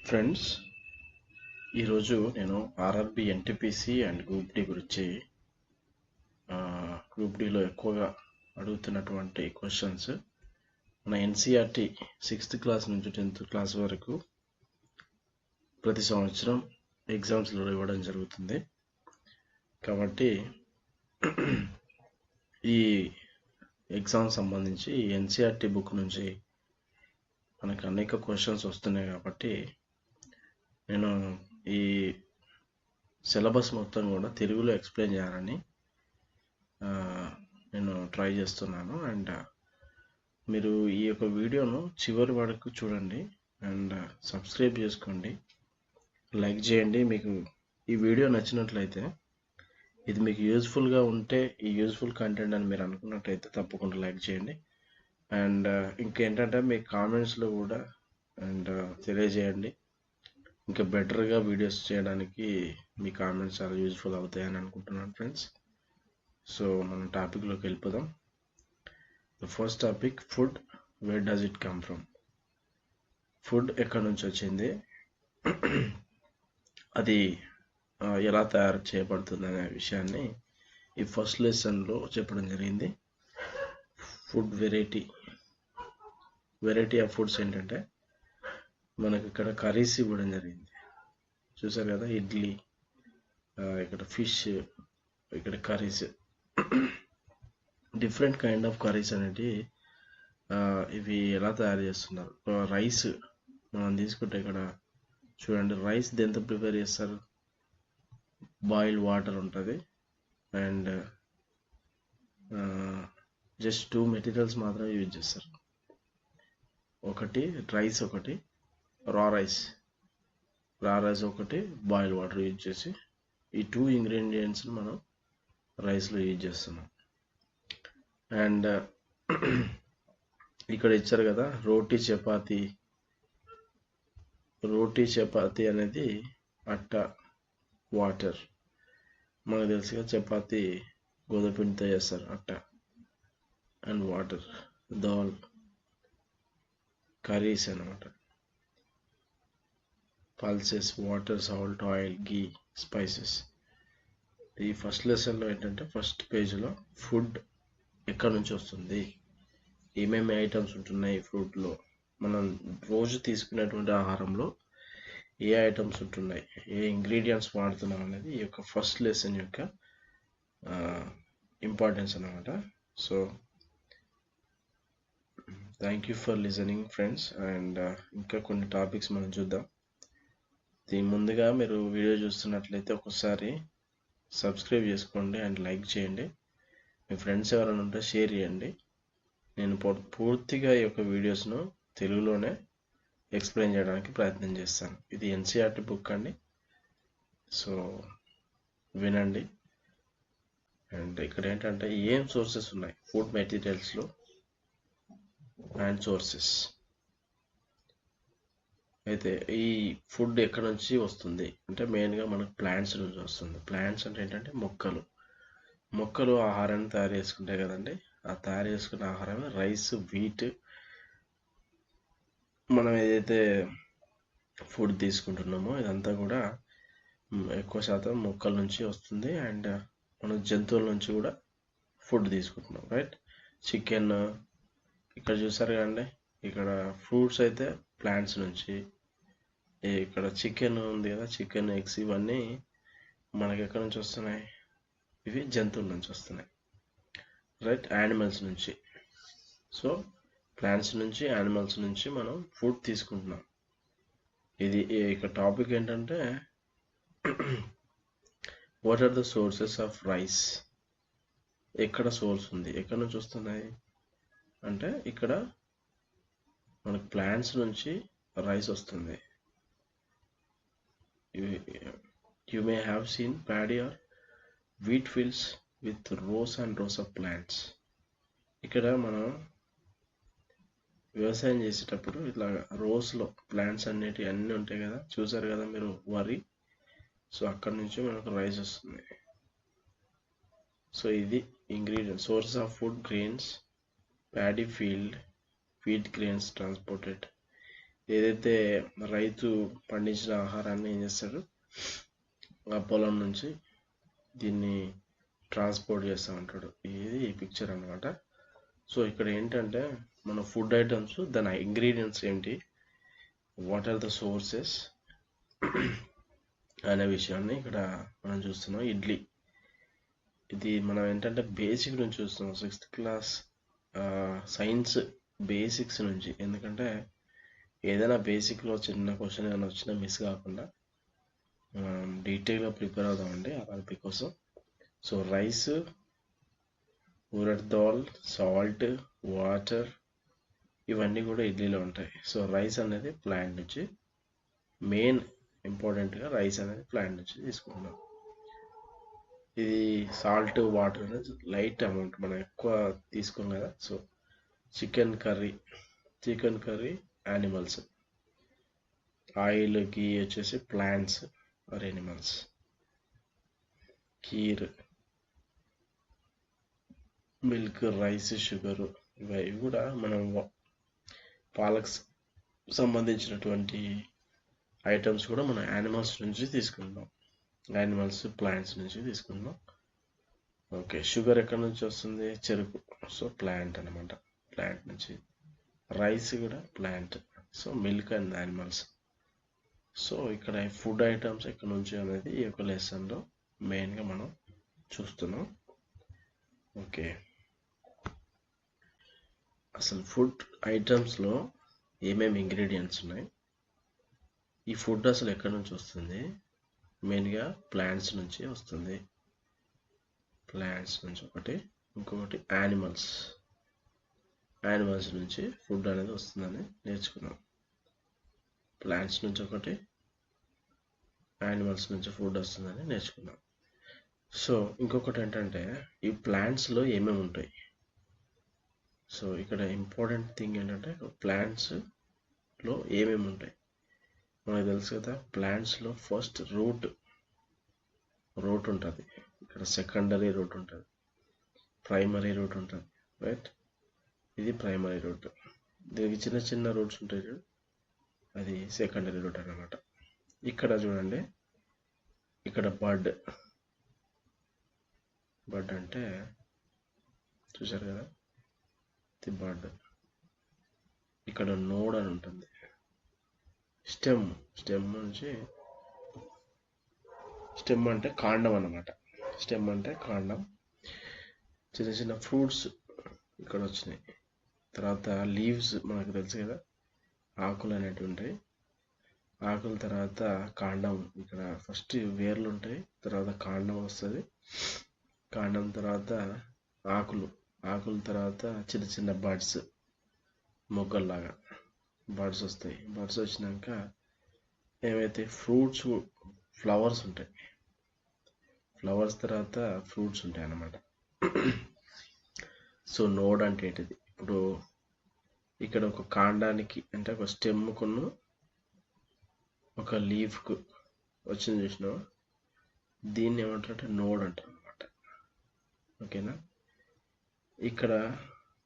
Friends, ఈరోజు నేను RRB NTPC and group D గురించి గ్రూప్ డిలో ఎక్కువగా అడుగుతున్నటువంటి క్వశ్చన్స్ మన ఎన్సీఆర్టీ 6th క్లాస్ నుంచి 10th క్లాస్ వరకు ప్రతి సంవత్సరం ఎగ్జామ్స్లో ఇవ్వడం జరుగుతుంది. కాబట్టి ఈ ఎగ్జామ్ సంబంధించి ఎన్సీఆర్టీ బుక్ నుంచి మనకు అనేక క్వశ్చన్స్ వస్తున్నాయి. కాబట్టి నేను ఈ సిలబస్ మొత్తం కూడా తెలుగులో ఎక్స్ప్లెయిన్ చేయాలని నేను ట్రై చేస్తున్నాను. అండ్ మీరు ఈ యొక్క వీడియోను చివరి వరకు చూడండి అండ్ సబ్స్క్రైబ్ చేసుకోండి, లైక్ చేయండి. మీకు ఈ వీడియో నచ్చినట్లయితే, ఇది మీకు యూజ్ఫుల్గా ఉంటే, ఈ యూజ్ఫుల్ కంటెంట్ అని మీరు అనుకున్నట్లయితే తప్పకుండా లైక్ చేయండి. అండ్ ఇంకేంటంటే మీ కామెంట్స్లో కూడా అండ్ తెలియజేయండి. ఇంకా బెటర్గా వీడియోస్ చేయడానికి మీ కామెంట్స్ చాలా యూజ్ఫుల్ అవుతాయని అనుకుంటున్నాను ఫ్రెండ్స్. సో మనం టాపిక్లోకి వెళ్ళిపోదాం. The first topic, food. Where does it come from? Food ఎక్కడి నుంచి వచ్చింది, అది ఎలా తయారు చేయబడుతుంది అనే విషయాన్ని ఈ ఫస్ట్ లెసన్లో చెప్పడం జరిగింది. ఫుడ్ వెరైటీ ఆఫ్ ఫుడ్స్ ఏంటంటే మనకి ఇక్కడ కర్రీస్ ఇవ్వడం జరిగింది. చూసారు కదా, ఇడ్లీ, ఇక్కడ ఫిష్, ఇక్కడ curries, different kind of curries అనేవి ఇవి ఎలా తయారు చేస్తున్నారు. రైస్ మనం తీసుకుంటే ఇక్కడ చూడండి, రైస్ దేంతో ప్రిపేర్ చేస్తారు? బాయిల్డ్ వాటర్ ఉంటుంది అండ్ జస్ట్ 2 మెటీరియల్స్ మాత్రమే యూజ్ చేస్తారు. ఒకటి రైస్, ఒకటి రా రైస్ ఒకటి బాయిల్ వాటర్ యూజ్ చేసి ఈ 2 ఇంగ్రీడియంట్స్ని మనం రైస్లో యూజ్ చేస్తున్నాం. అండ్ ఇక్కడ ఇచ్చారు కదా, రోటీ చపాతీ అనేది అట్ట, వాటర్. మనకు తెలుసుగా, చపాతీ గోధుమ పిండితో చేస్తారు, అట్ట అండ్ వాటర్. దాల్, కర్రీస్ అన్నమాట. పల్సెస్, వాటర్, సాల్ట్, ఆయిల్, గీ, స్పైసెస్. ఈ ఫస్ట్ లెసన్లో ఏంటంటే ఫస్ట్ పేజ్లో ఫుడ్ ఎక్కడి నుంచి వస్తుంది, ఏమేమి ఐటమ్స్ ఉంటున్నాయి ఫుడ్లో, మనం రోజు తీసుకునేటువంటి ఆహారంలో ఏ ఐటమ్స్ ఉంటున్నాయి, ఏ ఇంగ్రీడియంట్స్ వాడుతున్నాం అనేది ఈ యొక్క ఫస్ట్ లెసన్ యొక్క ఇంపార్టెన్స్ అన్నమాట. So thank you for listening friends. And ఇంకా కొన్ని టాపిక్స్ మనం చూద్దాం. దీని ముందుగా మీరు వీడియో చూస్తున్నట్లయితే ఒకసారి సబ్స్క్రైబ్ చేసుకోండి అండ్ లైక్ చేయండి. మీ ఫ్రెండ్స్ ఎవరైనా ఉంటే షేర్ చేయండి. నేను పూర్తిగా ఈ యొక్క వీడియోస్ను తెలుగులోనే ఎక్స్ప్లెయిన్ చేయడానికి ప్రయత్నం చేస్తాను. ఇది ఎన్సీఆర్టీ బుక్ అండి, సో వినండి. అండ్ ఇక్కడ ఏంటంటే ఏం సోర్సెస్ ఉన్నాయి ఫుడ్ మెటీరియల్స్లో అండ్ సోర్సెస్. అయితే ఈ ఫుడ్ ఎక్కడ నుంచి వస్తుంది అంటే మెయిన్గా మనకు ప్లాంట్స్ నుంచి వస్తుంది. ప్లాంట్స్ అంటే ఏంటంటే మొక్కలు ఆహారాన్ని తయారు చేసుకుంటాయి కదండి. ఆ తయారు చేసుకున్న ఆహారమే రైస్, వీట్. మనం ఏదైతే ఫుడ్ తీసుకుంటున్నామో ఇదంతా కూడా ఎక్కువ శాతం మొక్కల నుంచి వస్తుంది. అండ్ మనం జంతువుల నుంచి కూడా ఫుడ్ తీసుకుంటున్నాం, రైట్? చికెన్, ఇక్కడ చూసారు కదండి, ఇక్కడ ఫ్రూట్స్ అయితే ప్లాంట్స్ నుంచి. ఇక్కడ చికెన్ ఉంది కదా, చికెన్, ఎగ్స్, ఇవన్నీ మనకి ఎక్కడి నుంచి వస్తున్నాయి? ఇవి జంతువుల నుంచి వస్తున్నాయి, రైట్? యానిమల్స్ నుంచి. సో ప్లాంట్స్ నుంచి, యానిమల్స్ నుంచి మనం ఫుడ్ తీసుకుంటున్నాం. ఇది ఇక్కడ టాపిక్ ఏంటంటే what are the sources of rice? ఎక్కడ సోర్స్ ఉంది, ఎక్కడి నుంచి వస్తున్నాయి అంటే ఇక్కడ మనకు ప్లాంట్స్ నుంచి రైస్ వస్తుంది. You may have seen paddy or wheat fields with rows and rows of plants. ఇక్కడ మనం వ్యవసాయం చేసేటప్పుడు ఇట్లా రోస్లో ప్లాంట్స్ అన్నీ ఉంటాయి కదా, చూసారు కదా మీరు, వరి. సో అక్కడ నుంచి మనకు రైస్ వస్తుంది. సో ఇది ingredient, source of food, grains, paddy field, wheat grains transported, ఏదైతే రైతు పండించిన ఆహారాన్ని ఏం చేస్తాడు, ఆ పొలం నుంచి దీన్ని ట్రాన్స్పోర్ట్ చేస్తూ ఉంటాడు. ఇది ఈ పిక్చర్ అనమాట. సో ఇక్కడ ఏంటంటే మన ఫుడ్ ఐటమ్స్, దాని ఇంగ్రీడియంట్స్ ఏంటి, వాట్ ఆర్ ద సోర్సెస్ అనే విషయాన్ని ఇక్కడ మనం చూస్తున్నాం. ఇడ్లీ, ఇది మనం ఏంటంటే బేసిక్ నుంచి చూస్తున్నాం, 6th క్లాస్ సైన్స్ బేసిక్స్ నుంచి. ఎందుకంటే ఏదైనా బేసిక్లో చిన్న క్వశ్చన్ ఏమైనా వచ్చినా మిస్ కాకుండా మనం డీటెయిల్గా ప్రిపేర్ అవుదామండి ఆర్ఆర్బి కోసం. So rice, urad dal, salt, water, ఇవన్నీ కూడా ఇడ్లీలో ఉంటాయి. సో రైస్ అనేది ప్లాంట్ నుంచి, మెయిన్ ఇంపార్టెంట్గా రైస్ అనేది ప్లాంట్ నుంచి తీసుకుంటున్నాం. ఇది సాల్ట్, వాటర్ అనేది లైట్ అమౌంట్, మనం ఎక్కువ తీసుకోం కదా. So chicken curry animals, oil ghee వచ్చేసి plants or animals, kheer, milk, rice, sugar, ఇవి కూడా మనం పాలకు సంబంధించినటువంటి ఐటమ్స్ కూడా మనం యానిమల్స్ నుంచి తీసుకుంటాం, యానిమల్స్ ప్లాంట్స్ నుంచి తీసుకుంటాం. ఓకే, షుగర్ ఎక్కడి నుంచి వస్తుంది, చెరుకు, సో ప్లాంట్ అనమాట, ప్లాంట్ నుంచి. రైస్ కూడా plant, so milk and animals. So ఇక్కడ ఫుడ్ ఐటమ్స్ ఎక్కడి నుంచి అనేది ఈ యొక్క లెసన్లో మెయిన్గా మనం చూస్తున్నాం. ఓకే, అసలు ఫుడ్ ఐటమ్స్లో ఏమేమి ఇంగ్రీడియంట్స్ ఉన్నాయి, ఈ ఫుడ్ అసలు ఎక్కడి నుంచి వస్తుంది, మెయిన్గా ప్లాంట్స్ నుంచి వస్తుంది. ప్లాంట్స్ నుంచి ఒకటి, ఇంకొకటి యానిమల్స్ నుంచి ఫుడ్ అనేది వస్తుందని నేర్చుకున్నాం. ప్లాంట్స్ నుంచి ఒకటి, యానిమల్స్ నుంచి ఫుడ్ వస్తుందని నేర్చుకున్నాం. సో ఇంకొకటి ఏంటంటే ఈ ప్లాంట్స్లో ఏమేమి ఉంటాయి. సో ఇక్కడ ఇంపార్టెంట్ థింగ్ ఏంటంటే ప్లాంట్స్లో ఏమేమి ఉంటాయి మనకు తెలుసు కదా. ప్లాంట్స్లో ఫస్ట్ రూట్ ఉంటుంది, ఇక్కడ సెకండరీ రూట్ ఉంటుంది, ప్రైమరీ రూట్ ఉంటుంది, రైట్. ఇది ప్రైమరీ రూట్, దీనికి చిన్న చిన్న రూట్స్ ఉంటాయి చూడు, అది సెకండరీ రూట్ అన్నమాట. ఇక్కడ చూడండి, ఇక్కడ బడ్ అంటే చూసారు కదా, ఇది బడ్. ఇక్కడ నోడ్ అని ఉంటుంది, స్టెమ్ నుంచి, స్టెమ్ అంటే కాండం అన్నమాట, స్టెమ్ అంటే కాండం. చిన్న చిన్న ఫ్రూట్స్ ఇక్కడ వచ్చినాయి. తర్వాత లీవ్స్ మనకు తెలుసు కదా, ఆకులు అనేటివి ఉంటాయి. ఆకుల తర్వాత కాండం, ఇక్కడ ఫస్ట్ వేర్లు ఉంటాయి, తర్వాత కాండం వస్తుంది, కాండం తర్వాత ఆకుల తర్వాత చిన్న చిన్న బడ్స్, మొగ్గల్లాగా బడ్స్ వస్తాయి. బడ్స్ వచ్చినాక ఏవైతే ఫ్లవర్స్ ఉంటాయి, ఫ్లవర్స్ తర్వాత ఫ్రూట్స్ ఉంటాయి అన్నమాట. సో నోడ్ అంటే ఏంటిది, ఇప్పుడు ఇక్కడ ఒక కాండానికి అంటే ఒక స్టెమ్కును ఒక లీఫ్కు వచ్చింది చూసినావా, దీన్ని ఏమంటారంటే నోడ్ అంటారు అనమాట. ఓకేనా, ఇక్కడ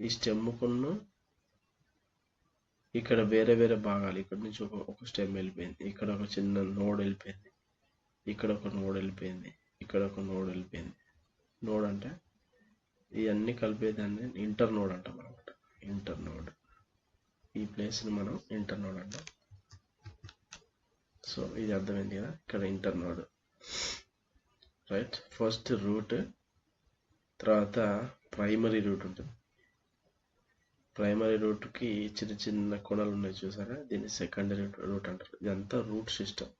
ఈ స్టెమ్కును ఇక్కడ వేరే వేరే భాగాలు, ఇక్కడ నుంచి ఒక స్టెమ్ వెళ్ళిపోయింది, ఇక్కడ ఒక చిన్న నోడ్ వెళ్ళిపోయింది, ఇక్కడ ఒక నోడ్ వెళ్ళిపోయింది, ఇక్కడ ఒక నోడ్ వెళ్ళిపోయింది. నోడ్ అంటే ఇవన్నీ కలిపేదాన్ని ఇంటర్ నోడ్ అంటాం అనమాట. ఇంటర్ నోడ్, ఈ ప్లేస్ని మనం ఇంటర్ నోడ్ అంటాం. సో ఇది అర్థమైంది కదా, ఇక్కడ inter node, right. First root, తర్వాత ప్రైమరీ రూట్ ఉంటుంది. ప్రైమరీ రూట్కి చిన్న చిన్న కొనలు ఉన్నాయి చూసారా, దీన్ని సెకండరీ రూట్ అంటారు. ఇదంతా రూట్ సిస్టమ్.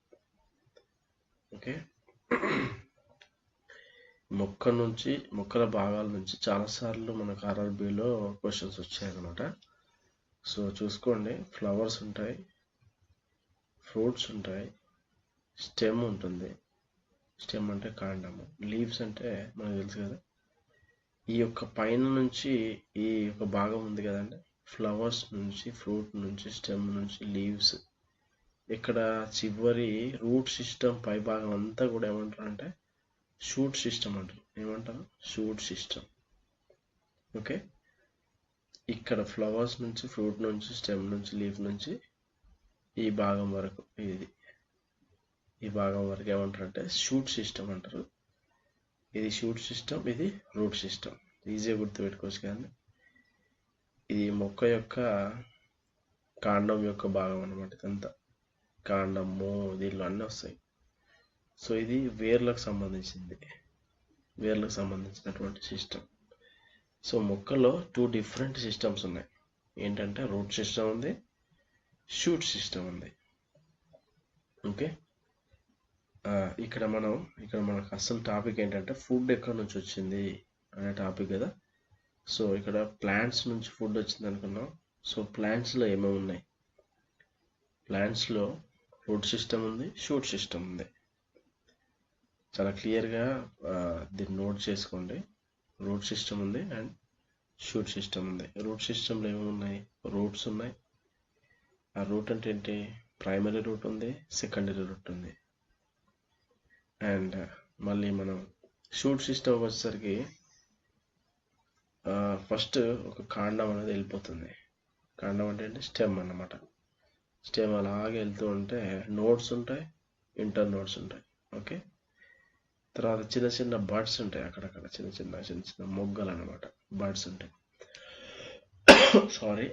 ఓకే, మొక్కల భాగాల నుంచి చాలాసార్లు మనకు ఆర్ఆర్బిలో క్వశ్చన్స్ వచ్చాయన్నమాట. సో చూసుకోండి, ఫ్లవర్స్ ఉంటాయి, ఫ్రూట్స్ ఉంటాయి, స్టెమ్ ఉంటుంది, స్టెమ్ అంటే కాండము, లీవ్స్ అంటే మనకు తెలుసు కదా. ఈ యొక్క పైన నుంచి ఈ యొక్క భాగం ఉంది కదండి, ఫ్లవర్స్ నుంచి, ఫ్రూట్ నుంచి, స్టెమ్ నుంచి, లీవ్స్, ఇక్కడ చివరి రూట్ సిస్టమ్ పై భాగం అంతా కూడా ఏమంటారు అంటే షూట్ సిస్టమ్ అంటారు. ఏమంటారు, షూట్ సిస్టమ్. ఓకే, ఇక్కడ ఫ్లవర్స్ నుంచి, ఫ్రూట్ నుంచి, స్టెమ్ నుంచి, లీఫ్ నుంచి ఈ భాగం వరకు ఈ భాగం వరకు ఏమంటారంటే షూట్ సిస్టమ్ అంటారు. ఇది షూట్ సిస్టమ్, ఇది రూట్ సిస్టమ్. ఈజీగా గుర్తుపెట్టుకోవచ్చు. కానీ ఇది మొక్క యొక్క కాండం యొక్క భాగం అన్నమాట. ఇదంతా కాండము, దీనిలో అన్నీ వస్తాయి. సో ఇది వేర్లకు సంబంధించినటువంటి సిస్టమ్. సో మొక్కలో 2 డిఫరెంట్ సిస్టమ్స్ ఉన్నాయి. ఏంటంటే రూట్ సిస్టమ్ ఉంది, షూట్ సిస్టమ్ ఉంది. ఓకే, ఇక్కడ మనకు అసలు టాపిక్ ఏంటంటే ఫుడ్ ఎక్కడి నుంచి వచ్చింది అనే టాపిక్ కదా. సో ఇక్కడ ప్లాంట్స్ నుంచి ఫుడ్ వచ్చింది అనుకున్నాం. సో ప్లాంట్స్లో ఏమేమి ఉన్నాయి? ప్లాంట్స్లో రూట్ సిస్టమ్ ఉంది, షూట్ సిస్టమ్ ఉంది. చాలా క్లియర్గా దీన్ని నోట్ చేసుకోండి. రూట్ సిస్టమ్ ఉంది అండ్ షూట్ సిస్టమ్ ఉంది. రూట్ సిస్టంలో ఏమేమి ఉన్నాయి? రూట్స్ ఉన్నాయి. ఆ రూట్ అంటే ఏంటి? ప్రైమరీ రూట్ ఉంది, సెకండరీ రూట్ ఉంది. అండ్ మళ్ళీ మనం షూట్ సిస్టమ్ వచ్చేసరికి ఫస్ట్ ఒక కాండం అనేది వెళ్ళిపోతుంది. కాండం అంటే ఏంటి? స్టెమ్ అన్నమాట. స్టెమ్ అలాగే వెళ్తూ ఉంటే నోడ్స్ ఉంటాయి, ఇంటర్ నోడ్స్ ఉంటాయి. ఓకే, తర్వాత చిన్న చిన్న బర్డ్స్ ఉంటాయి, అక్కడక్కడ చిన్న చిన్న మొగ్గలు అన్నమాట. బర్డ్స్ ఉంటాయి, సారీ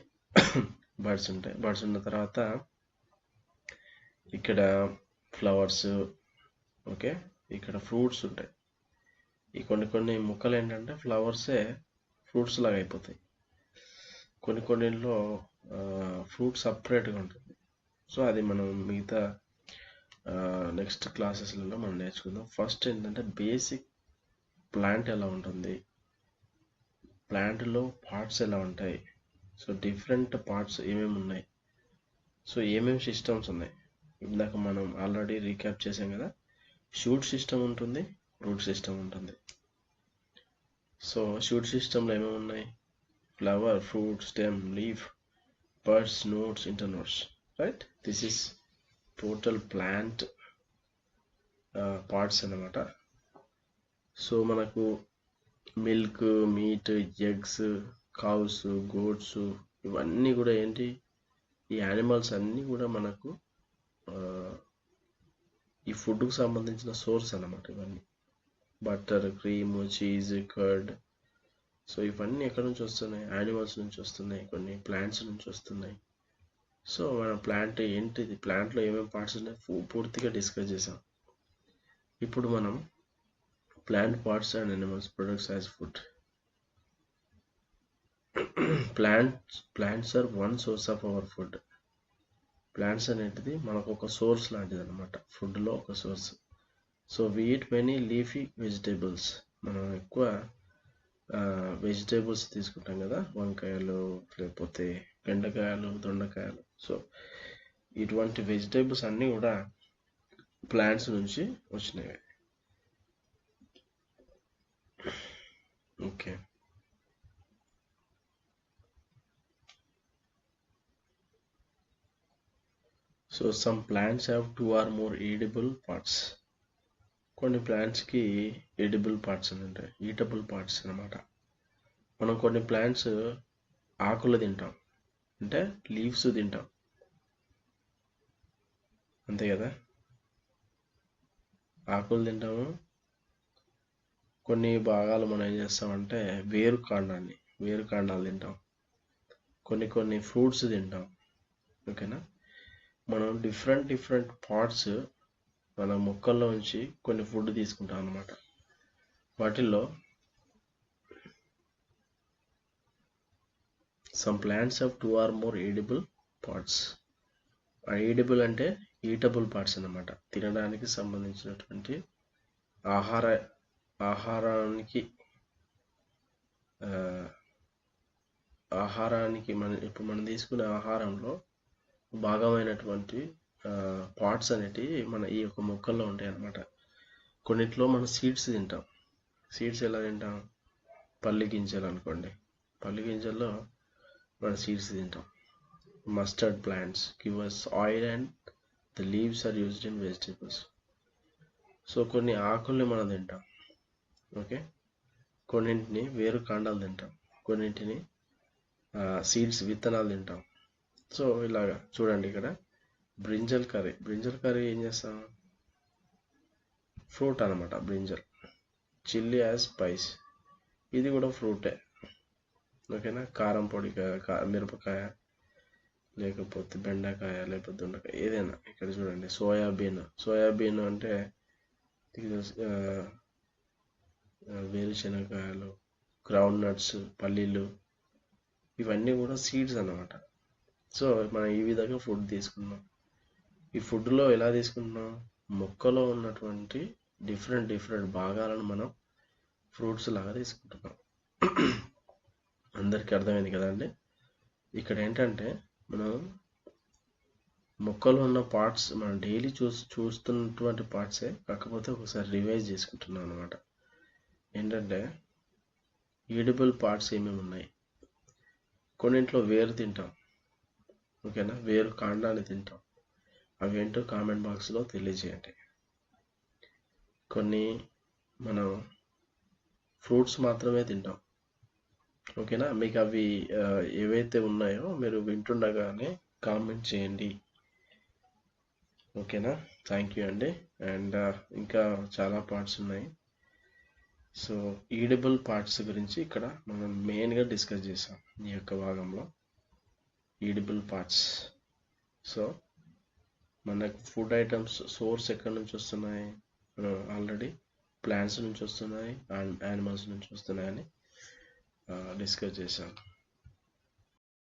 బర్డ్స్ ఉంటాయి. బర్డ్స్ ఉన్న తర్వాత ఇక్కడ ఫ్లవర్స్, ఓకే, ఇక్కడ ఫ్రూట్స్ ఉంటాయి. ఈ కొన్ని మొక్కలు ఏంటంటే ఫ్లవర్సే ఫ్రూట్స్ లాగా అయిపోతాయి. కొన్నిలో ఫ్రూట్ సపరేట్గా ఉంటుంది. సో అది మనం మిగతా నెక్స్ట్ క్లాసెస్లలో మనం నేర్చుకుందాం. ఫస్ట్ ఏంటంటే బేసిక్ ప్లాంట్ ఎలా ఉంటుంది, ప్లాంట్లో పార్ట్స్ ఎలా ఉంటాయి, సో డిఫరెంట్ పార్ట్స్ ఏమేమి ఉన్నాయి, సో ఏమేమి సిస్టమ్స్ ఉన్నాయి. ఇందాక మనం ఆల్రెడీ రీక్యాప్ చేసాం కదా. షూట్ సిస్టమ్ ఉంటుంది, రూట్ సిస్టమ్ ఉంటుంది. సో షూట్ సిస్టంలో ఏమేమి ఉన్నాయి? Flower, fruit, stem, leaf, buds, nodes, internodes. Right, this is total plant parts అన్నమాట. సో మనకు milk, meat, eggs, cows, goats, ఇవన్నీ కూడా ఏంటి? ఈ యానిమల్స్ అన్నీ కూడా మనకు ఈ ఫుడ్కు సంబంధించిన సోర్స్ అన్నమాట. ఇవన్నీ butter, cream, cheese, curd. So ఇవన్నీ ఎక్కడి నుంచి వస్తున్నాయి? యానిమల్స్ నుంచి వస్తున్నాయి, కొన్ని ప్లాంట్స్ నుంచి వస్తున్నాయి. సో మన ప్లాంట్ ఏంటిది, ప్లాంట్లో ఏమేమి పార్ట్స్ ఉన్నాయి పూర్తిగా డిస్కస్ చేసాం. ఇప్పుడు మనం plant parts and animals products as food. Plants are one source of our food. Plants అనేటిది మనకు ఒక సోర్స్ లాంటిది అనమాట, ఫుడ్లో ఒక source. So we eat many leafy vegetables. మనం ఎక్కువ వెజిటేబుల్స్ తీసుకుంటాం కదా, వంకాయలు, లేకపోతే బెండకాయలు, దొండకాయలు. సో ఇటువంటి వెజిటేబుల్స్ అన్నీ కూడా ప్లాంట్స్ నుంచి వచ్చినవి. Okay, so some plants have 2 or more edible parts. కొన్ని ప్లాంట్స్కి ఎడిబుల్ పార్ట్స్ అని ఉంటాయి, ఈటబుల్ పార్ట్స్ అన్నమాట. మనం కొన్ని ప్లాంట్స్ ఆకులు తింటాం, అంటే లీవ్స్ తింటాం, అంతే కదా. ఆకులు తింటాము. కొన్ని భాగాలు మనం ఏం చేస్తామంటే వేరు కాండాలు తింటాం. కొన్ని ఫ్రూట్స్ తింటాం. ఓకేనా, మనం డిఫరెంట్ పార్ట్స్ మన మొక్కల్లో నుంచి కొన్ని ఫుడ్ తీసుకుంటాం అన్నమాట. వాటిల్లో some plants have 2 or more edible parts. Edible అంటే ఈటబుల్ పార్ట్స్ అన్నమాట, తినడానికి సంబంధించినటువంటి ఆహారానికి ఇప్పుడు మనం తీసుకునే ఆహారంలో భాగమైనటువంటి పార్ట్స్ అనేటివి మన ఈ యొక్క మొక్కల్లో ఉంటాయి అన్నమాట. కొన్నిట్లో మనం సీడ్స్ తింటాం. సీడ్స్ ఎలా తింటాం? పల్లి గింజలు అనుకోండి, పల్లి గింజల్లో మనం సీడ్స్ తింటాం. Mustard plants give us oil and the leaves are used in vegetables. So కొన్ని ఆకుల్ని మనం తింటాం. ఓకే, కొన్నింటిని వేరు కాండాలు తింటాం, కొన్నింటిని సీడ్స్ విత్తనాలు తింటాం. సో ఇలాగా చూడండి, ఇక్కడ బ్రింజల్ కర్రీ ఏం చేస్తాం, ఫ్రూట్ అనమాట బ్రింజల్. చిల్లీ యాజ్ స్పైస్, ఇది కూడా ఫ్రూటే. ఓకేనా, కారం పొడి, మిరపకాయ, లేకపోతే బెండకాయ, లేకపోతే దొండకాయ, ఏదైనా. ఇక్కడ చూడండి సోయాబీన్ అంటే వేరుశనగకాయలు, గ్రౌండ్ నట్స్, పల్లీలు, ఇవన్నీ కూడా సీడ్స్ అన్నమాట. సో మనం ఈ విధంగా ఫుడ్ తీసుకున్నాం. ఈ ఫుడ్లో ఎలా తీసుకుంటున్నాం, మొక్కలో ఉన్నటువంటి డిఫరెంట్ భాగాలను మనం ఫ్రూట్స్ లాగా తీసుకుంటున్నాం. అందరికీ అర్థమైంది కదండి. ఇక్కడ ఏంటంటే మనం మొక్కలో ఉన్న పార్ట్స్ మనం డైలీ చూస్తున్నటువంటి పార్ట్సే, కాకపోతే ఒకసారి రివైజ్ చేసుకుంటున్నాం అనమాట. ఏంటంటే ఈడిబుల్ పార్ట్స్ ఏమేమి ఉన్నాయి. కొన్నింట్లో వేరు తింటాం, ఓకేనా, వేరు కాండాన్ని తింటాం. అవేంటో కామెంట్ బాక్స్లో తెలియజేయండి. కొన్ని మనం ఫ్రూట్స్ మాత్రమే తింటాం, ఓకేనా. మీకు అవి ఏవైతే ఉన్నాయో మీరు వింటుండగానే కామెంట్ చేయండి, ఓకేనా. థ్యాంక్ యూ అండి. అండ్ ఇంకా చాలా పార్ట్స్ ఉన్నాయి. సో ఈడిబుల్ పార్ట్స్ గురించి ఇక్కడ మనం మెయిన్గా డిస్కస్ చేసాం ఈ యొక్క భాగంలో, ఈడిబుల్ పార్ట్స్. సో మనకు ఫుడ్ ఐటమ్స్ సోర్స్ ఎక్కడి నుంచి వస్తున్నాయి, ఆల్రెడీ ప్లాంట్స్ నుంచి వస్తున్నాయి, యానిమల్స్ నుంచి వస్తున్నాయని డిస్కస్ చేసాం.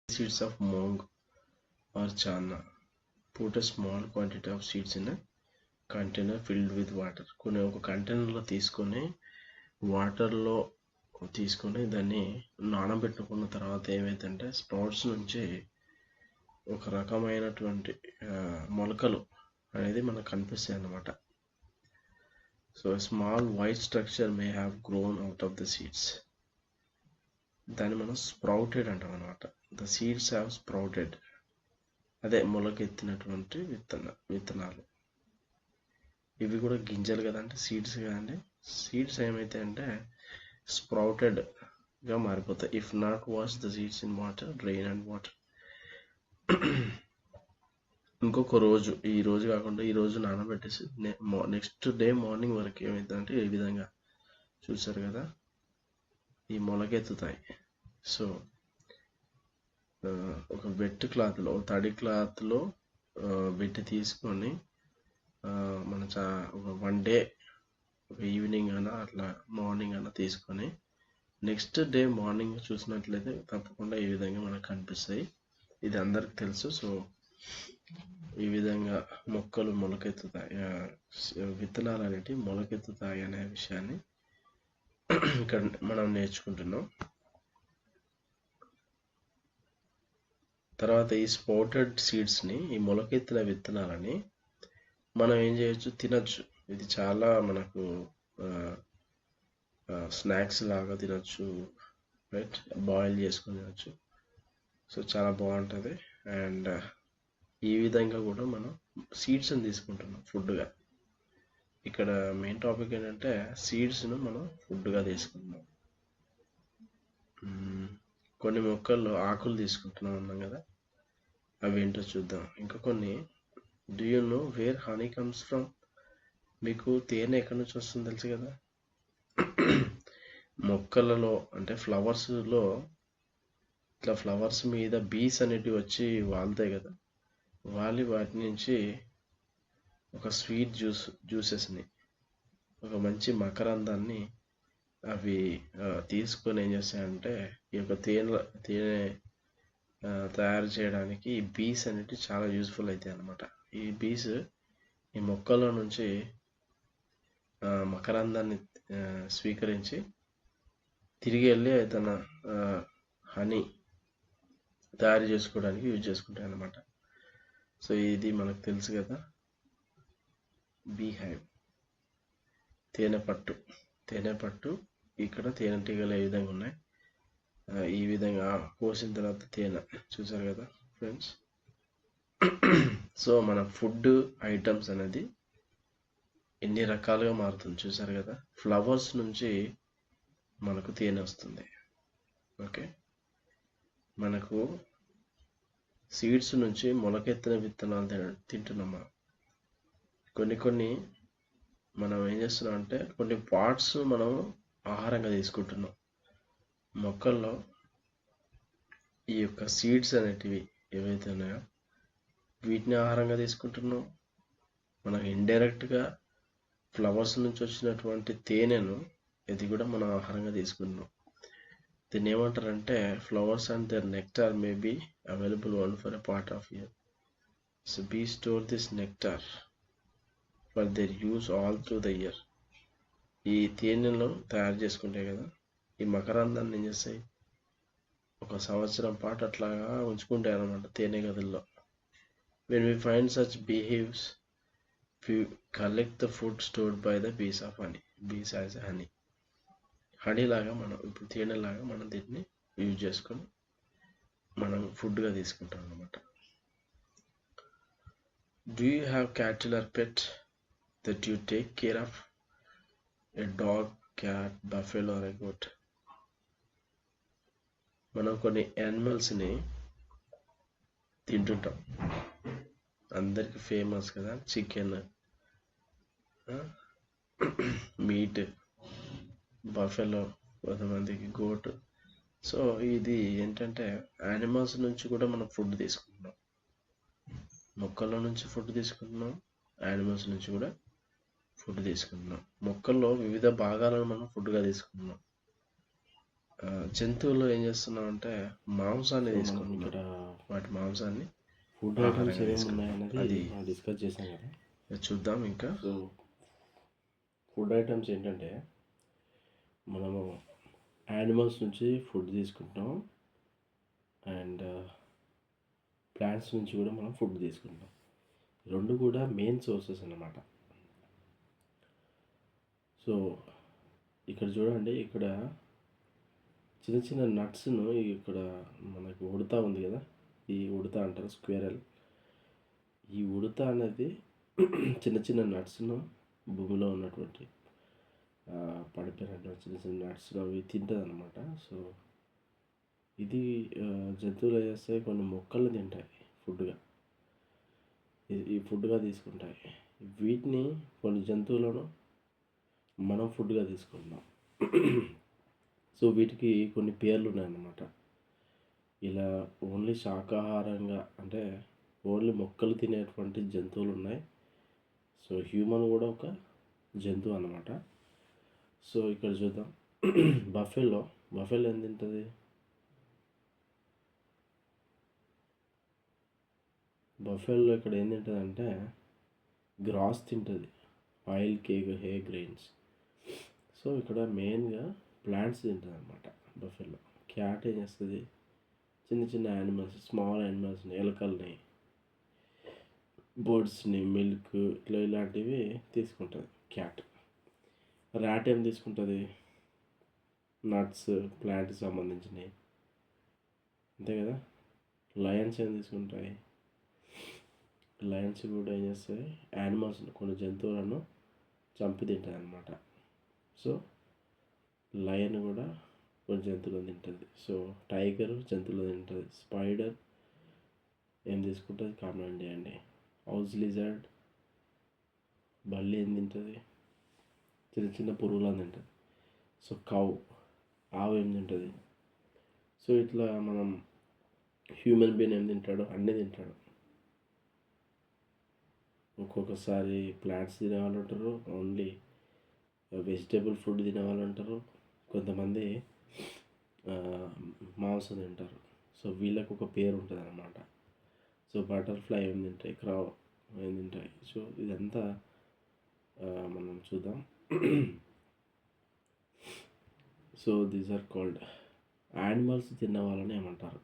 సీడ్స్ ఆఫ్ మోంగ్ ఆర్ చానా, put a small quantity of seeds in a container filled with water. కొన్ని ఒక కంటైనర్లో తీసుకొని వాటర్లో తీసుకొని దాన్ని నానబెట్టుకున్న తర్వాత ఏమైందంటే స్ప్రౌట్స్ నుంచి ఒక రకమైనటువంటి మొలకలు అనేది మనకు కనిపిస్తాయి అన్నమాట. So small white structure may have grown out of the seeds. దాన్ని మనం స్ప్రౌటెడ్ అంటాం అనమాట. ద సీడ్స్ హ్యావ్ స్ప్రౌటెడ్, అదే మొలకెత్తినటువంటి విత్తనాలు. ఇవి కూడా గింజలు కదండి, సీడ్స్ కదండి. సీడ్స్ ఏమైతే అంటే స్ప్రౌటెడ్గా మారిపోతాయి. If not wash the seeds in water, drain and water. ఇంకొక రోజు, ఈ రోజు కాకుండా ఈ రోజు నానబెట్టేసి నెక్స్ట్ డే మార్నింగ్ వరకు ఏమవుతుందంటే ఈ విధంగా చూసారు కదా, ఈ మొలకెత్తుతాయి. సో ఒక వెట్ క్లాత్లో, తడి క్లాత్లో పెట్టి తీసుకొని మన ఒక 1 డే, ఒక ఈవినింగ్ అయినా అట్లా మార్నింగ్ అయినా తీసుకొని నెక్స్ట్ డే మార్నింగ్ చూసినట్లయితే తప్పకుండా ఈ విధంగా మనకు కనిపిస్తాయి. ఇది అందరికి తెలుసు. సో ఈ విధంగా మొక్కలు మొలకెత్తుతాయి, విత్తనాలు అనేటివి మొలకెత్తుతాయి అనే విషయాన్ని ఇక్కడ మనం నేర్చుకుంటున్నాం. తర్వాత ఈ స్పౌటెడ్ సీడ్స్ని, ఈ మొలకెత్తిన విత్తనాలని మనం ఏం చేయొచ్చు, తినచ్చు. ఇది చాలా మనకు స్నాక్స్ లాగా తినచ్చు, రైట్, బాయిల్ చేసుకొని తినచ్చు. సో చాలా బాగుంటుంది. అండ్ ఈ విధంగా కూడా మనం సీడ్స్ని తీసుకుంటున్నాం ఫుడ్గా. ఇక్కడ మెయిన్ టాపిక్ ఏంటంటే సీడ్స్ను మనం ఫుడ్గా తీసుకుంటున్నాం. కొన్ని మొక్కల్లో ఆకులు తీసుకుంటున్నాం అన్నాం కదా, అవి ఏంటో చూద్దాం. ఇంకా కొన్ని, do you know where honey comes from? మీకు తేనె ఎక్కడి నుంచి వస్తుంది తెలుసు కదా. మొక్కలలో అంటే ఫ్లవర్స్లో ఇట్లా ఫ్లవర్స్ మీద బీస్ అనేటివి వచ్చి వాళ్తాయి కదా, వాటి నుంచి ఒక స్వీట్ జ్యూసెస్ని, ఒక మంచి మకరందాన్ని అవి తీసుకొని ఏం చేస్తాయంటే ఈ యొక్క తేనె తయారు చేయడానికి ఈ బీస్ అనేవి చాలా యూజ్ఫుల్ అవుతాయి అన్నమాట. ఈ బీస్ ఈ మొక్కల నుంచి మకరందాన్ని స్వీకరించి తిరిగి వెళ్ళి తన హనీ తయారు చేసుకోవడానికి యూజ్ చేసుకుంటాయి అన్నమాట. సో ఇది మనకు తెలుసు కదా, బీ హైవ్, తేనెపట్టు. ఇక్కడ తేనెటీగలు ఏ విధంగా ఉన్నాయి, ఈ విధంగా కోసిన తర్వాత తేనె, చూసారు కదా ఫ్రెండ్స్. సో మన ఫుడ్ ఐటమ్స్ అనేది ఎన్ని రకాలుగా మారుతుంది చూసారు కదా. ఫ్లవర్స్ నుంచి మనకు తేనె వస్తుంది, ఓకే. మనకు సీడ్స్ నుంచి మొలకెత్తిన విత్తనాలు తింటున్నాం మనం. కొన్ని మనం ఏం చేస్తున్నాం అంటే కొన్ని పార్ట్స్ మనం ఆహారంగా తీసుకుంటున్నాం. మొక్కల్లో ఈ యొక్క సీడ్స్ అనేటివి ఏవైతే ఉన్నాయో వీటిని ఆహారంగా తీసుకుంటున్నాం. మనకు ఇండైరెక్ట్గా ఫ్లవర్స్ నుంచి వచ్చినటువంటి తేనెను ఇది కూడా మనం ఆహారంగా తీసుకుంటున్నాం. దీన్ని ఏమంటారంటే flowers and their nectar may be available only for a part of year. So bees store this nectar for their use all through the year. ఈ తేనెను తయారు చేసుకుంటాయి కదా, ఈ మకరందాన్ని ఏం చేస్తాయి, ఒక సంవత్సరం పాటు అట్లాగా ఉంచుకుంటాయి అన్నమాట తేనె గదుల్లో. When we find such beehives, we collect the food stored by the bees of honey. Bees as honey. Honey లాగా మనం ఇప్పుడు తేనెలాగా మనం దీన్ని యూజ్ చేసుకొని మనం ఫుడ్గా తీసుకుంటాం అన్నమాట. Do you have cattle or pet that you take care of? A dog, cat, buffalo or a goat. మనం కొన్ని యానిమల్స్ని తింటుంటాం. అందరికి ఫేమస్ కదా చికెన్, మీట్, బఫెలో, కొంతమందికి గోట్. సో ఇది ఏంటంటే యానిమల్స్ నుంచి కూడా మనం ఫుడ్ తీసుకుంటున్నాం. మొక్కల నుంచి ఫుడ్ తీసుకుంటున్నాం, యానిమల్స్ నుంచి కూడా ఫుడ్ తీసుకుంటున్నాం. మొక్కల్లో వివిధ భాగాలను మనం ఫుడ్గా తీసుకుంటున్నాం. జంతువులు ఏం చేస్తున్నాం అంటే మాంసాన్ని తీసుకుంటున్నాం. వాటి మాంసాన్ని ఫుడ్ ఐటమ్స్ ఏమేమి ఉన్నాయన్నది అది డిస్కస్ చేసాం కదా. చూద్దాం. ఇంకా సో ఫుడ్ ఐటమ్స్ ఏంటంటే మనము యానిమల్స్ నుంచి ఫుడ్ తీసుకుంటాం అండ్ ప్లాంట్స్ నుంచి కూడా మనం ఫుడ్ తీసుకుంటాం. రెండు కూడా మెయిన్ సోర్సెస్ అన్నమాట. సో ఇక్కడ చూడండి, ఇక్కడ చిన్న చిన్న నట్స్ను ఇక్కడ మనకు ఉడత ఉంది కదా, ఈ ఉడత అంటారు స్క్వేరల్. ఈ ఉడత అనేది చిన్న చిన్న నట్స్ను భూమిలో ఉన్నటువంటి పడిపోయినటువంటి చిన్న చిన్న నట్స్ను అవి తింటుంది అనమాట. సో ఇది జంతువులు చేస్తే కొన్ని మొక్కలు తింటాయి ఫుడ్గా, ఈ ఫుడ్గా తీసుకుంటాయి. వీటిని కొన్ని జంతువులను మనం ఫుడ్గా తీసుకుంటున్నాం. సో వీటికి కొన్ని పేర్లు ఉన్నాయన్నమాట. ఇలా ఓన్లీ శాకాహారంగా అంటే ఓన్లీ మొక్కలు తినేటువంటి జంతువులు ఉన్నాయి. సో హ్యూమన్ కూడా ఒక జంతువు అన్నమాట. సో ఇక్కడ చూద్దాం, బఫెలో ఏం తింటుంది? బఫెలో ఇక్కడ ఏం తింటుంది అంటే గ్రాస్ తింటుంది, ఆయిల్, కేక్, హే, గ్రెయిన్స్. సో ఇక్కడ మెయిన్గా ప్లాంట్స్ తింటుంది అనమాట బఫెలో. క్యాట్ ఏం చేస్తుంది? చిన్న చిన్న యానిమల్స్, స్మాల్ యానిమల్స్ని, ఎలకల్ని, బర్డ్స్ని, మిల్క్ ఇలాంటివి తీసుకుంటుంది క్యాట్. ర్యాట్ ఏం తీసుకుంటుంది? నట్స్, ప్లాంట్కి సంబంధించినవి, అంతే కదా. లయన్స్ ఏం తీసుకుంటాయి? లయన్స్ కూడా ఏం చేస్తాయి? యానిమల్స్, కొన్ని జంతువులను చంపి తింటుంది అనమాట. సో లయన్ కూడా కొన్ని జంతువులను తింటుంది. సో టైగర్ జంతువులు తింటుంది. స్పైడర్ ఏం తీసుకుంటుంది? కామెంట్ చేయండి. హౌస్ లిజర్డ్, బల్లి ఏం తింటుంది? చిన్న చిన్న పురుగులను తింటుంది. సో ఆవు ఏం తింటుంది? సో ఇట్లా మనం హ్యూమన్ బీయింగ్ ఏం తింటాడో అన్నీ తింటాడు. ఒక్కొక్కసారి ప్లాంట్స్ తినేవాళ్ళు ఉంటారు, ఓన్లీ వెజిటేబుల్ ఫుడ్ తినేవాళ్ళు ఉంటారు, కొంతమంది మాంసం తింటారు. సో వీళ్ళకు ఒక పేరు ఉంటుంది అన్నమాట. సో బటర్ఫ్లై ఏం తింటాయి, క్రావ్ ఏం తింటాయి. సో ఇదంతా మనం చూద్దాం. So these are called animals తిన్న వాళ్ళని ఏమంటారు?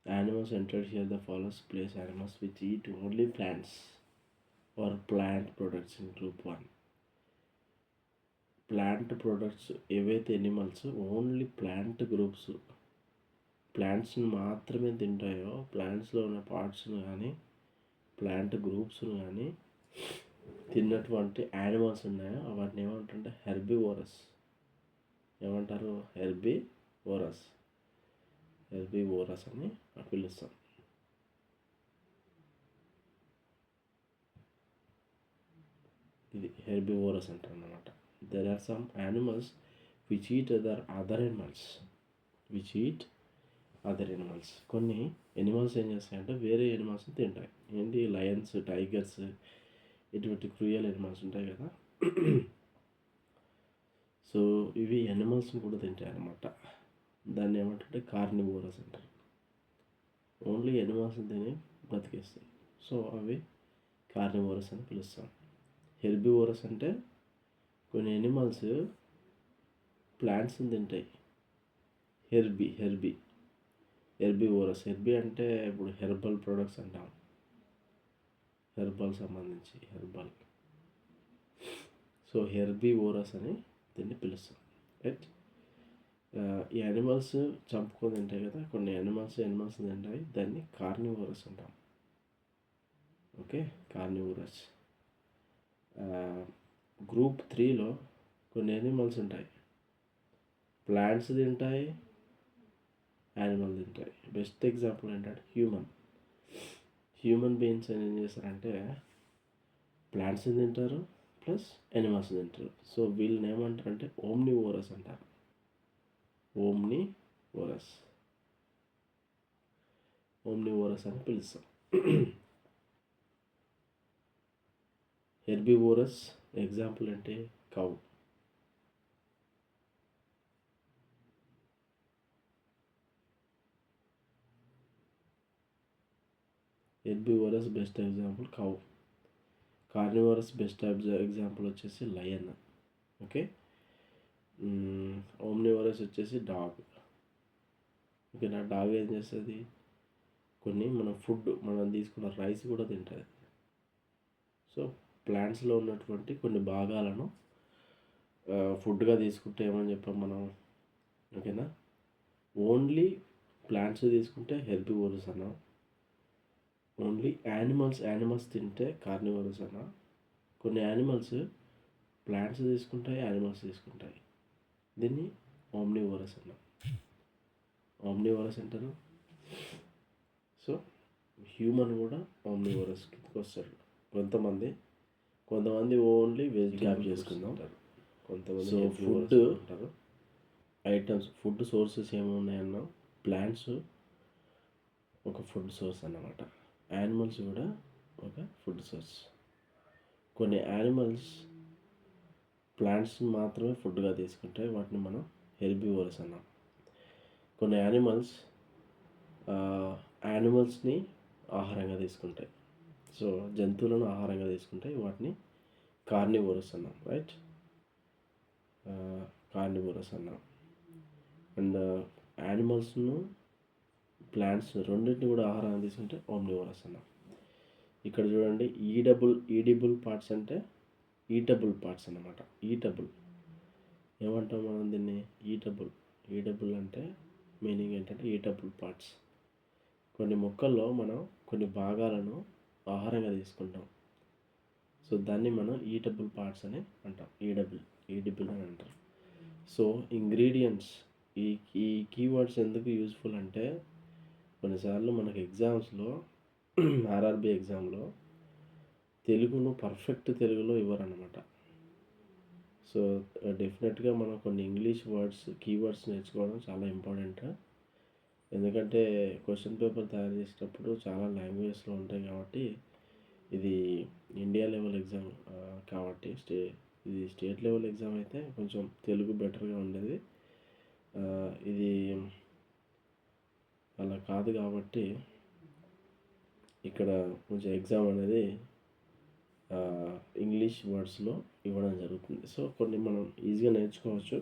Animals entered here the follows place animals which eat only plants or plant products in group 1. Plant products ఏవైతే ఎనిమల్స్ ఓన్లీ ప్లాంట్ గ్రూప్స్, ప్లాంట్స్ని మాత్రమే తింటాయో, ప్లాంట్స్లో ఉన్న పార్ట్స్ను కానీ ప్లాంట్ గ్రూప్స్ను కానీ తిన్నటువంటి యానిమల్స్ ఉన్నాయో వాటిని ఏమంటారంటే హెర్బివోరస్. ఏమంటారు? హెర్బివోరస్. హెర్బివోరస్ అని పిలుస్తాం. ఇది హెర్బివోరస్ అంటారు అన్నమాట. There are some animals which eat other animals. కొన్ని ఎనిమల్స్ ఏం చేస్తాయంటే వేరే ఎనిమల్స్ని తింటాయి. ఏంటి, లయన్స్, టైగర్స్, ఇటువంటి క్రూయల్ ఎనిమల్స్ ఉంటాయి కదా. సో ఇవి ఎనిమల్స్ని కూడా తింటాయి అన్నమాట. దాన్ని ఏమంటే కార్నివోరస్ అంటారు. ఓన్లీ ఎనిమల్స్ని తిని బ్రతికేస్తాయి. సో అవి కార్నివోరస్ అని పిలుస్తాం. హెర్బివోరస్ అంటే కొన్ని ఎనిమల్స్ ప్లాంట్స్ని తింటాయి. హెర్బివోరస్. హెర్బీ అంటే ఇప్పుడు హెర్బల్ ప్రొడక్ట్స్ అంటాం, హెర్బల్ సంబంధించి సో హెర్బివోరస్ అని దీన్ని పిలుస్తాం. రైట్. ఈ యానిమల్స్ చంపుకొని తింటాయి కదా, కొన్ని యానిమల్స్ తింటాయి, దాన్ని కార్నివోరస్ అంటాం. Okay, carnivorous. గ్రూప్ 3లో కొన్ని యానిమల్స్ ఉంటాయి, ప్లాంట్స్ తింటాయి, యానిమల్ తింటాయి. బెస్ట్ ఎగ్జాంపుల్ ఏంటంటే హ్యూమన్ బీయింగ్స్ ఏం చేస్తారంటే ప్లాంట్స్ని తింటారు ప్లస్ యానిమల్స్ తింటారు. సో వీళ్ళని ఏమంటారంటే ఓమ్నివోరస్ అంటారు. ఓమ్నివోరస్ అని పిలుస్తాం. హెర్బివోరస్ ఎగ్జాంపుల్ అంటే cow. Herbivorous best example cow. Carnivorous best example వచ్చేసి లయన్. ఓకే. ఓమ్నివోరస్ వచ్చేసి డాగ్. ఓకే, నా డాగ్ ఏం చేస్తుంది, కొన్ని మనం తీసుకున్న రైస్ కూడా తింటుంది. సో ప్లాంట్స్లో ఉన్నటువంటి కొన్ని భాగాలను ఫుడ్గా తీసుకుంటే ఏమని చెప్పాం మనం. ఓకేనా. ఓన్లీ ప్లాంట్స్ తీసుకుంటే హెర్బివోరస్ అన్నాం. ఓన్లీ యానిమల్స్ తింటే కార్నివోరస్ అన్నా. కొన్ని యానిమల్స్ ప్లాంట్స్ తీసుకుంటాయి, యానిమల్స్ తీసుకుంటాయి, దీన్ని ఓమ్నివోరస్ అన్నాం. ఓమ్నివోరస్ అంటారు. సో హ్యూమన్ కూడా ఓమ్నివోరస్ కిందకి వస్తారు. కొంతమంది ఓన్లీ వెజిటేబుల్ చేసుకుందాం, కొంతమంది ఫుడ్ అంటారు. ఐటమ్స్, ఫుడ్ సోర్సెస్ ఏమున్నాయన్నా, ప్లాంట్స్ ఒక ఫుడ్ సోర్స్ అన్నమాట, యానిమల్స్ కూడా ఒక ఫుడ్ సోర్స్. కొన్ని యానిమల్స్ ప్లాంట్స్ మాత్రమే ఫుడ్గా తీసుకుంటాయి, వాటిని మనం హెర్బివోరస్ అన్నాం. కొన్ని యానిమల్స్ని ఆహారంగా తీసుకుంటాయి, సో జంతువులను ఆహారంగా తీసుకుంటాయి, వాటిని కార్నివోరస్ అన్నాం. రైట్, కార్నివోరస్ అన్నాం. అండ్ యానిమల్స్ను ప్లాంట్స్ రెండింటిని కూడా ఆహారంగా తీసుకుంటే ఓమ్నివోరస్ అన్నాం. ఇక్కడ చూడండి, ఈడిబుల్ పార్ట్స్ అంటే ఈటబుల్ పార్ట్స్ అన్నమాట. ఏమంటాం మనం దీన్ని, ఈటబుల్ అంటే మీనింగ్ ఏంటంటే ఈటబుల్ పార్ట్స్. కొన్ని మొక్కల్లో మనం కొన్ని భాగాలను ఆహారంగా తీసుకుంటాం, సో దాన్ని మనం ఈటబుల్ పార్ట్స్ అని అంటాం, ఈడిబుల్ అని అంటారు. సో ఇంగ్రీడియంట్స్, ఈ కీవర్డ్స్ ఎందుకు యూస్ఫుల్ అంటే కొన్నిసార్లు మనకు ఎగ్జామ్స్లో ఆర్ఆర్బి ఎగ్జామ్లో తెలుగును పర్ఫెక్ట్ తెలుగులో ఇవ్వరన్నమాట. సో డెఫినెట్గా మనం కొన్ని ఇంగ్లీష్ కీవర్డ్స్ నేర్చుకోవడం చాలా ఇంపార్టెంట్. ఎందుకంటే క్వశ్చన్ పేపర్ తయారు చేసేటప్పుడు చాలా లాంగ్వేజెస్లో ఉంటాయి కాబట్టి, ఇది ఇండియా లెవెల్ ఎగ్జామ్ కాబట్టి ఇది స్టేట్ లెవెల్ ఎగ్జామ్ అయితే కొంచెం తెలుగు బెటర్గా ఉండేది. ఇది అలా కాదు కాబట్టి ఇక్కడ కొంచెం ఎగ్జామ్ అనేది ఇంగ్లీష్ వర్డ్స్లో ఇవ్వడం జరుగుతుంది. సో కొన్ని మనం ఈజీగా నేర్చుకోవచ్చు.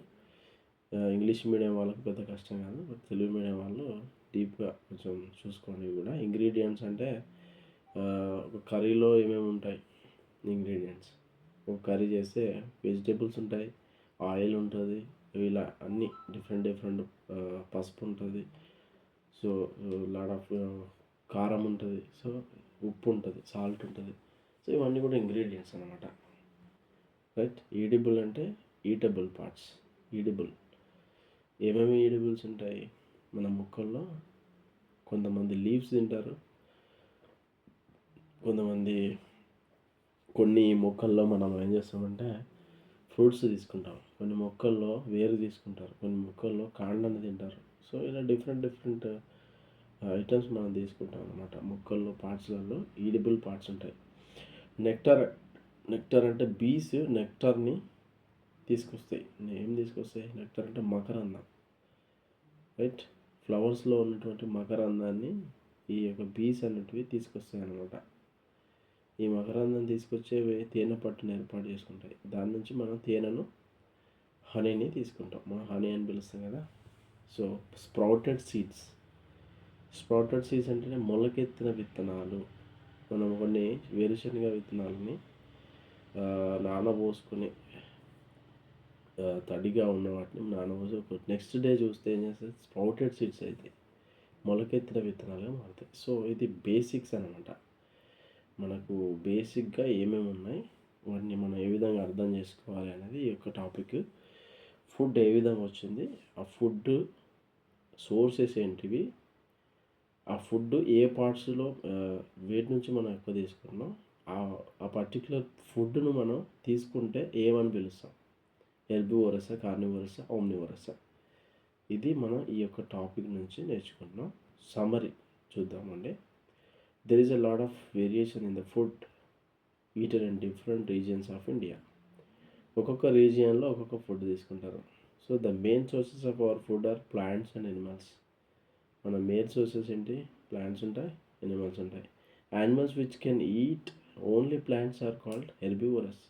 ఇంగ్లీష్ మీడియం వాళ్ళకి పెద్ద కష్టం కాదు, బట్ తెలుగు మీడియం వాళ్ళు డీప్గా కొంచెం చూసుకోండి. కూడా ఇంగ్రీడియంట్స్ అంటే ఒక కర్రీలో ఏమేమి ఉంటాయి ఇంగ్రీడియంట్స్, ఒక కర్రీ చేస్తే వెజిటేబుల్స్ ఉంటాయి, ఆయిల్ ఉంటుంది, ఇలా అన్నీ డిఫరెంట్ పసుపు ఉంటుంది, సో లాట్ ఆఫ్ కారం ఉంటుంది, సో ఉప్పు ఉంటుంది, సాల్ట్ ఉంటుంది. సో ఇవన్నీ కూడా ఇంగ్రీడియంట్స్ అన్నమాట. రైట్. ఈటబుల్ అంటే ఈటబుల్ పార్ట్స్. ఏమేమి ఈడిబుల్స్ ఉంటాయి, మన మొక్కల్లో కొంతమంది లీవ్స్ తింటారు, కొంతమంది కొన్ని మొక్కల్లో మనం ఏం చేస్తామంటే ఫ్రూట్స్ తీసుకుంటాం, కొన్ని మొక్కల్లో వేరు తీసుకుంటారు, కొన్ని మొక్కల్లో కాండాన్ని తింటారు. సో ఇలా డిఫరెంట్ ఐటమ్స్ మనం తీసుకుంటాం అనమాట. మొక్కల్లో పార్ట్స్లలో ఈడిబుల్ పార్ట్స్ ఉంటాయి. నెక్టర్ అంటే బీస్ నెక్టర్ని తీసుకొస్తాయి. ఏం తీసుకొస్తాయి? నెక్టర్ అంటే మకరందం, రైట్? ఫ్లవర్స్లో ఉన్నటువంటి మకరందాన్ని ఈ యొక్క బీస్ అనేటివి తీసుకొస్తాయి అన్నమాట. ఈ మకరందం తీసుకొచ్చేవి తేనె పట్టును ఏర్పాటు చేసుకుంటాయి. దాని నుంచి మనం తేనెను, హనీని తీసుకుంటాం. మనం హనీ అని పిలుస్తాం కదా. సో స్ప్రౌటెడ్ సీడ్స్ అంటేనే మొలకెత్తిన విత్తనాలు. మనం కొన్ని వేరుశనగ విత్తనాలని నానబోసుకొని తడిగా ఉన్న వాటిని నానబోసి నెక్స్ట్ డే చూస్తే ఏం చేస్తుంది? స్ప్రౌటెడ్ సీడ్స్ అయితే మొలకెత్తిన విత్తనాలుగా మారుతాయి. సో ఇది బేసిక్స్ అనమాట. మనకు బేసిక్గా ఏమేమి ఉన్నాయి, వాటిని మనం ఏ విధంగా అర్థం చేసుకోవాలి అనేది ఈ యొక్క టాపిక్. ఫుడ్ ఏ విధంగా వచ్చింది, ఆ ఫుడ్ సోర్సెస్ ఏంటివి, ఆ ఫుడ్ ఏ పార్ట్స్లో వేటి నుంచి మనం ఎక్కువ తీసుకున్నాం, ఆ పర్టికులర్ ఫుడ్ను మనం తీసుకుంటే ఏమని పిలుస్తాం? హెర్బివోరసా, కార్నివోరసా, ఓమ్నివోరసా? ఇది మనం ఈ యొక్క టాపిక్ నుంచి నేర్చుకుంటున్నాం. సమ్మరీ చూద్దామండి. There is a lot of variation in the food eaten in different regions of India. ఒక్కొక్క రీజియన్లో ఒక్కొక్క ఫుడ్ తీసుకుంటారు. So the main sources of our food are plants and animals. మన మెయిన్ సోర్సెస్ ఏంటి? Plants ఉంటాయి, animals ఉంటాయి. Animals which can eat only plants are called herbivorous.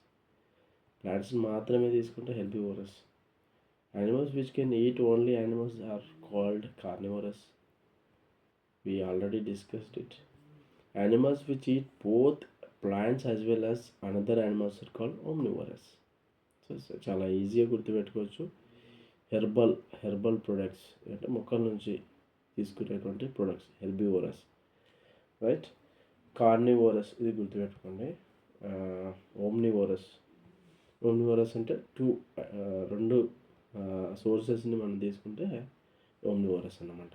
Plants మాత్రమే తీసుకుంటే herbivorous. Animals which can eat only animals are called carnivorous. We already discussed it. Animals which eat both plants as well as another animals are called omnivorous. So చాలా ఈజీగా గుర్తుపెట్టుకోవచ్చు. Herbal products అంటే మొక్కల నుంచి తీసుకునేటువంటి products herbivorous, right? Carnivorous ఇది గుర్తుపెట్టుకోండి. ఓమ్నివోరస్ అంటే రెండు సోర్సెస్ని మనం తీసుకుంటే ఓమ్నివోరస్ అన్నమాట.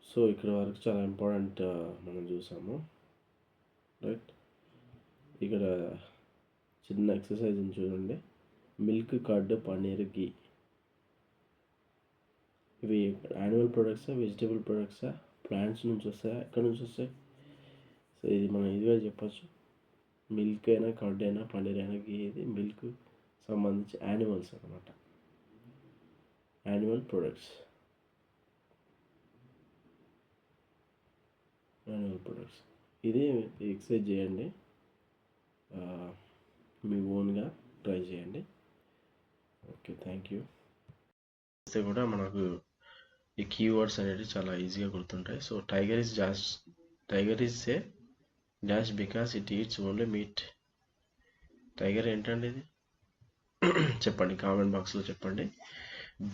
సో ఇక్కడ వరకు చాలా ఇంపార్టెంట్ మనం చూసాము, రైట్? ఇక్కడ చిన్న ఎక్సర్సైజ్ చూడండి. మిల్క్, కర్డ్, పన్నీర్, గీ ఇవి యానిమల్ ప్రొడక్ట్సా, వెజిటేబుల్ ప్రొడక్ట్సా, ప్లాంట్స్ నుంచి వస్తాయా, ఎక్కడి నుంచి వస్తాయి? సో ఇది మనం ఇదిగా చెప్పచ్చు. మిల్క్ అయినా, కర్డ్ అయినా, పన్నీర్ అయినా, గీ ఇది మిల్క్ సంబంధించి యానిమల్స్ అన్నమాట, యానిమల్ ప్రొడక్ట్స్. ఇది ఎక్సర్సైజ్ చేయండి, మీ ఓన్గా ట్రై చేయండి. Okay, thank you. చేస్తే కూడా మనకు ఈ కీవర్డ్స్ అనేవి చాలా ఈజీగా గుర్తుంటాయి. So tiger is a dash because it eats only meat. Tiger ఏంటండి ఇది? చెప్పండి, కామెంట్ బాక్స్లో చెప్పండి.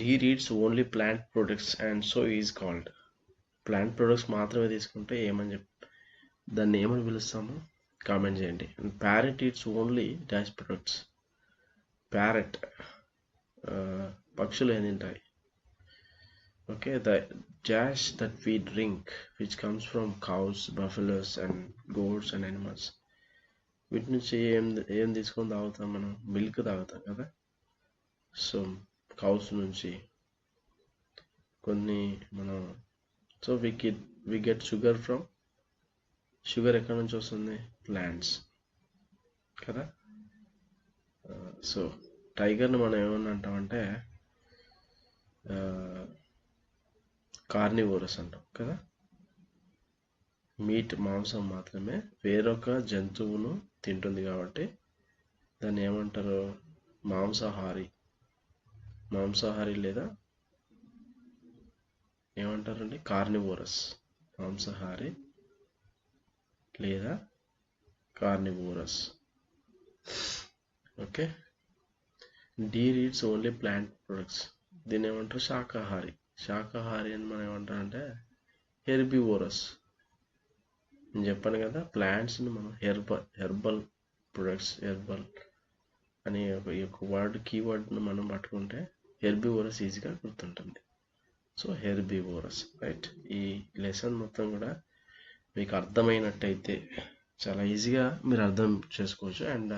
Deer eats only plant products and so is called. Plant products మాత్రమే తీసుకుంటే దాన్ని ఏమని పిలుస్తాము? కామెంట్ చేయండి. And parrot eats only dash products. Parrot పక్షులు ఏం తింటాయి? Okay, the dash that we drink which comes from cows, buffaloes and గోడ్స్ and animals. వీటి నుంచి ఏం తీసుకొని తాగుతాం మనం? మిల్క్ తాగుతాం కదా. సో కౌస్ నుంచి కొన్ని మనం, so we get sugar from, sugar ఎక్కడి నుంచి వస్తుంది? ప్లాంట్స్ కదా. సో టైగర్ని మనం ఏమని అంటామంటే కార్నివోరస్ అంటాం కదా. మీట్, మాంసం మాత్రమే వేరొక జంతువును తింటుంది కాబట్టి దాన్ని ఏమంటారు? మాంసాహారి లేదా ఏమంటారండి? కార్నివోరస్. మాంసాహారి లేదా carnivorous. Okay. Deer eats only plant products. దీన్ని ఏమంటారు? శాకాహారి అని మనం ఏమంటారంటే హెర్బివోరస్. నేను చెప్పాను కదా, ప్లాంట్స్ని మనం హెర్బల్ ప్రొడక్ట్స్, హెర్బల్ అనే ఈ యొక్క కీవర్డ్ని మనం పట్టుకుంటే హెర్బివోరస్ ఈజీగా గుర్తుంటుంది. So herbivorous, right. ఈ లెసన్ మొత్తం కూడా మీకు అర్థమైనట్టయితే చాలా ఈజీగా మీరు అర్థం చేసుకోవచ్చు. అండ్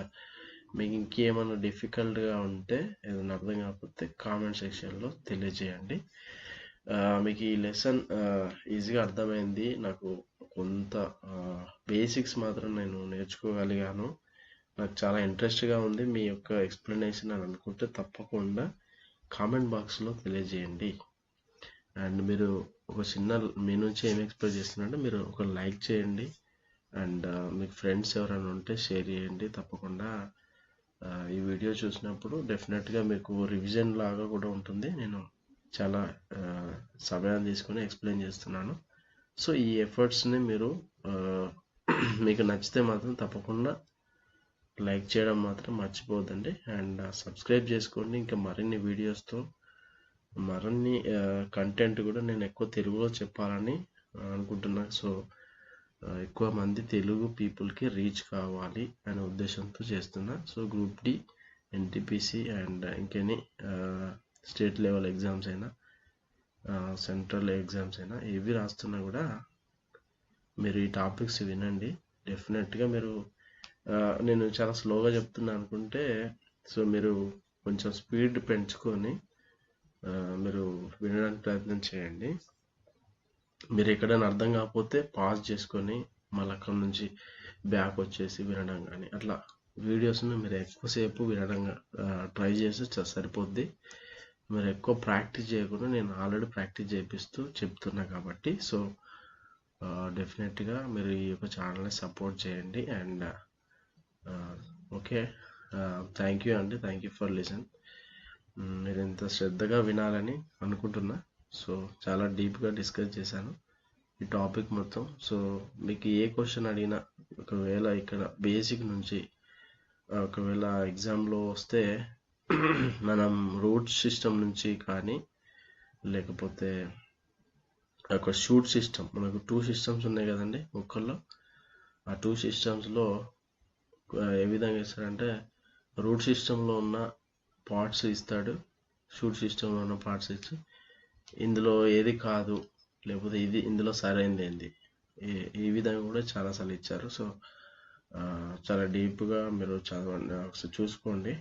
మీకు ఇంకేమైనా డిఫికల్ట్గా ఉంటే, ఏదైనా అర్థం కాకపోతే కామెంట్ సెక్షన్లో తెలియజేయండి. మీకు ఈ లెసన్ ఈజీగా అర్థమైంది, నాకు కొంత బేసిక్స్ మాత్రం నేను నేర్చుకోగలిగాను, నాకు చాలా ఇంట్రెస్ట్గా ఉంది మీ యొక్క ఎక్స్ప్లెనేషన్ అని అనుకుంటే తప్పకుండా కామెంట్ బాక్స్లో తెలియజేయండి. అండ్ మీరు ఒక చిన్న మీ నుంచి ఏం ఎక్స్పెక్ట్ చేస్తున్నారంటే మీరు ఒక లైక్ చేయండి, అండ్ మీకు ఫ్రెండ్స్ ఎవరైనా ఉంటే షేర్ చేయండి. తప్పకుండా ఈ వీడియో చూసినప్పుడు డెఫినెట్గా మీకు రివిజన్ లాగా కూడా ఉంటుంది. నేను చాలా సమయాన్ని తీసుకొని ఎక్స్ప్లెయిన్ చేస్తున్నాను. సో ఈ ఎఫర్ట్స్ని మీరు మీకు నచ్చితే మాత్రం తప్పకుండా లైక్ చేయడం మాత్రం మర్చిపోవద్దండి. అండ్ సబ్స్క్రైబ్ చేసుకోండి. ఇంకా మరిన్ని వీడియోస్తో మరిన్ని కంటెంట్ కూడా నేను ఎక్కువ తెలుగులో చెప్పాలని అనుకుంటున్నాను. సో ఎక్కువ మంది తెలుగు పీపుల్కి రీచ్ కావాలి అనే ఉద్దేశంతో చేస్తున్నా. So group D, NTPC and ఇంకెనీ స్టేట్ లెవెల్ ఎగ్జామ్స్ అయినా సెంట్రల్ ఎగ్జామ్స్ అయినా ఏవి రాస్తున్నా కూడా మీరు ఈ టాపిక్స్ వినండి. డెఫినెట్గా మీరు నేను చాలా స్లోగా చెప్తున్నా అనుకుంటే, సో మీరు కొంచెం స్పీడ్ పెంచుకొని మీరు వినడానికి ప్రయత్నం చేయండి. మీరు ఎక్కడైనా అర్థం కాకపోతే పాజ్ చేసుకొని మళ్ళీ అక్కడ నుంచి బ్యాక్ వచ్చేసి వినడం కానీ అట్లా వీడియోస్ని మీరు ఎక్కువసేపు వినడంగా ట్రై చేస్తే సరిపోద్ది. మీరు ఎక్కువ ప్రాక్టీస్ చేయకుండా నేను ఆల్రెడీ ప్రాక్టీస్ చేపిస్తూ చెప్తున్నా కాబట్టి, సో డెఫినెట్గా మీరు ఈ యొక్క ఛానల్ని సపోర్ట్ చేయండి. అండ్ ఓకే, థ్యాంక్ యూ అండి, థ్యాంక్ యూ ఫర్ లిసన్. మీరు ఇంత శ్రద్ధగా వినాలని అనుకుంటున్నా. సో చాలా డీప్గా డిస్కస్ చేశాను ఈ టాపిక్ మొత్తం. సో మీకు ఏ క్వశ్చన్ అడిగినా, ఒకవేళ ఇక్కడ బేసిక్ నుంచి ఒకవేళ ఎగ్జామ్లో వస్తే మనం రూట్ సిస్టమ్ నుంచి కానీ, లేకపోతే ఒక షూట్ సిస్టమ్, మనకు 2 సిస్టమ్స్ ఉన్నాయి కదండి మొక్కల్లో. ఆ 2 సిస్టమ్స్లో ఏ విధంగా ఇస్తాడంటే, రూట్ సిస్టంలో ఉన్న పార్ట్స్ ఇస్తాడు, షూట్ సిస్టంలో ఉన్న పార్ట్స్ ఇచ్చి ఇందులో ఏది కాదు, లేకపోతే ఇది ఇందులో సరైనది ఏంది, ఈ విధంగా కూడా చాలాసార్లు ఇచ్చారు. సో చాలా డీప్గా మీరు చదవండి, ఒకసారి చూసుకోండి.